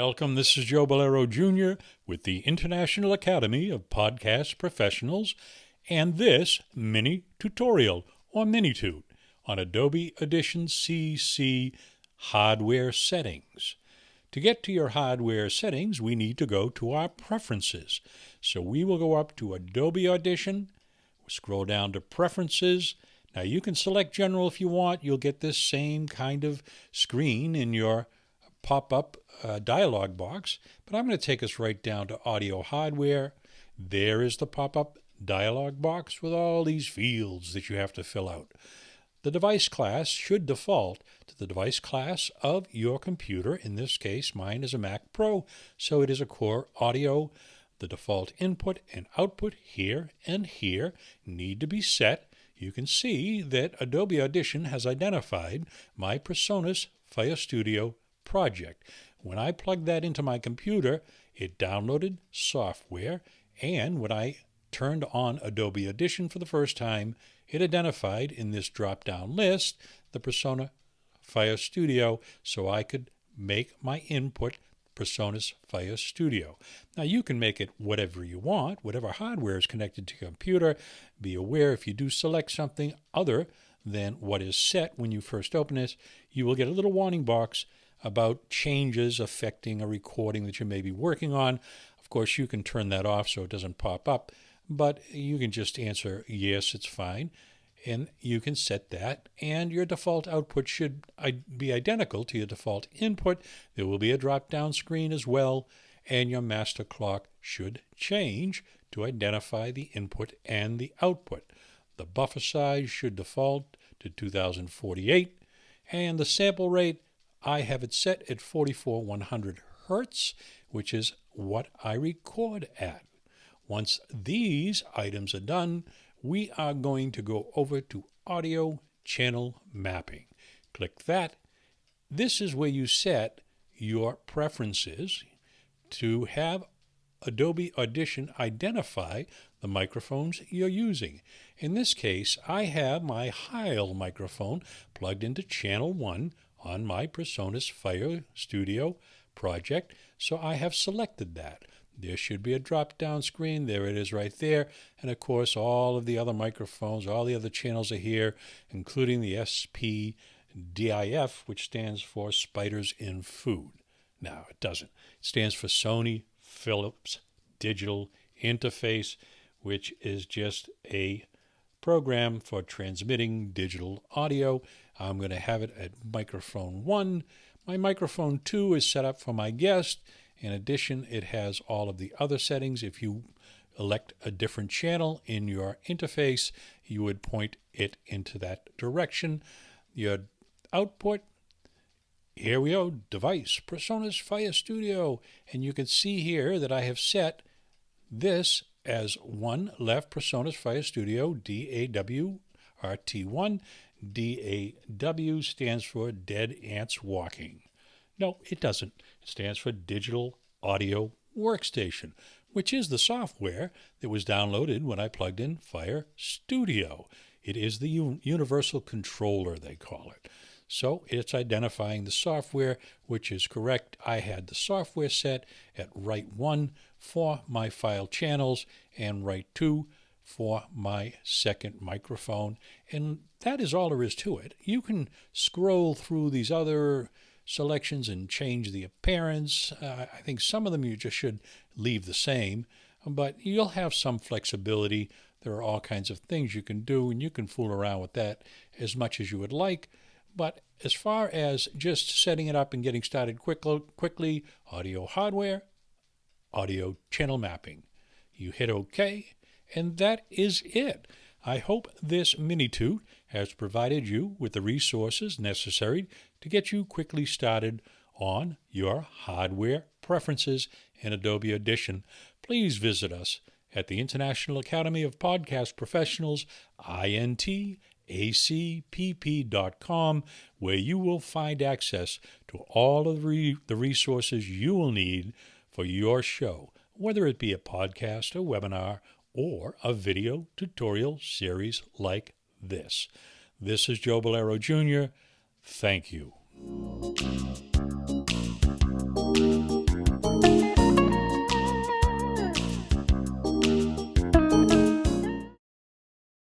Welcome, this is Joe Bolero Jr. with the International Academy of Podcast Professionals and this mini-tutorial or Mini-Toot on Adobe Audition CC hardware settings. To get to your hardware settings, we need to go to our preferences. So we will go up to Adobe Audition, scroll down to Preferences. Now you can select General if you want. You'll get this same kind of screen in your pop-up dialog box, but I'm going to take us right down to Audio Hardware. There is the pop-up dialog box with all these fields that you have to fill out. The device class should default to the device class of your computer. In this case, mine is a Mac Pro, so it is a Core Audio. The default input and output here and here need to be set. You can see that Adobe Audition has identified my PreSonus Fire Studio project. When I plugged that into my computer, it downloaded software, and when I turned on Adobe Audition for the first time, it identified in this drop-down list the PreSonus Fire Studio, so I could make my input PreSonus Fire Studio. Now you can make it whatever you want, whatever hardware is connected to your computer. Be aware if you do select something other than what is set when you first open this, you will get a little warning box about changes affecting a recording that you may be working on. Of course, you can turn that off so it doesn't pop up, but you can just answer yes, it's fine, and you can set that, and your default output should be identical to your default input. There will be a drop-down screen as well, and your master clock should change to identify the input and the output. The buffer size should default to 2048, and the sample rate, I have it set at 44,100 Hertz, which is what I record at. Once these items are done, we are going to go over to Audio Channel Mapping. Click that. This is where you set your preferences to have Adobe Audition identify the microphones you're using. In this case, I have my Heil microphone plugged into channel 1 on my PreSonus Fire Studio project, so I have selected that. There should be a drop-down screen. There it is right there. And of course, all of the other microphones, all the other channels are here, including the SPDIF, which stands for Spiders in Food. Now, it doesn't. It stands for Sony Philips Digital Interface, which is just a program for transmitting digital audio. I'm going to have it at microphone 1. My microphone 2 is set up for my guest. In addition, it has all of the other settings. If you elect a different channel in your interface, you would point it into that direction. Your output, here we go, device, PreSonus Fire Studio. And you can see here that I have set this as one left PreSonus Fire Studio, DAWRT1. DAW stands for Dead Ants Walking. No, it doesn't. It stands for Digital Audio Workstation, which is the software that was downloaded when I plugged in Fire Studio. It is the universal controller, they call it. So it's identifying the software, which is correct. I had the software set at write 1 for my file channels and write 2 for my second microphone. And that is all there is to it. You can scroll through these other selections and change the appearance. I think some of them you just should leave the same, but you'll have some flexibility. There are all kinds of things you can do, and you can fool around with that as much as you would like. But as far as just setting it up and getting started quickly, audio hardware, audio channel mapping. You hit OK, and that is it. I hope this Mini-Toot has provided you with the resources necessary to get you quickly started on your hardware preferences in Adobe Audition. Please visit us at the International Academy of Podcast Professionals, INTACPP.com, where you will find access to all of the resources you will need for your show, whether it be a podcast, a webinar, or a video tutorial series like this. This is Joe Bolero Jr. Thank you.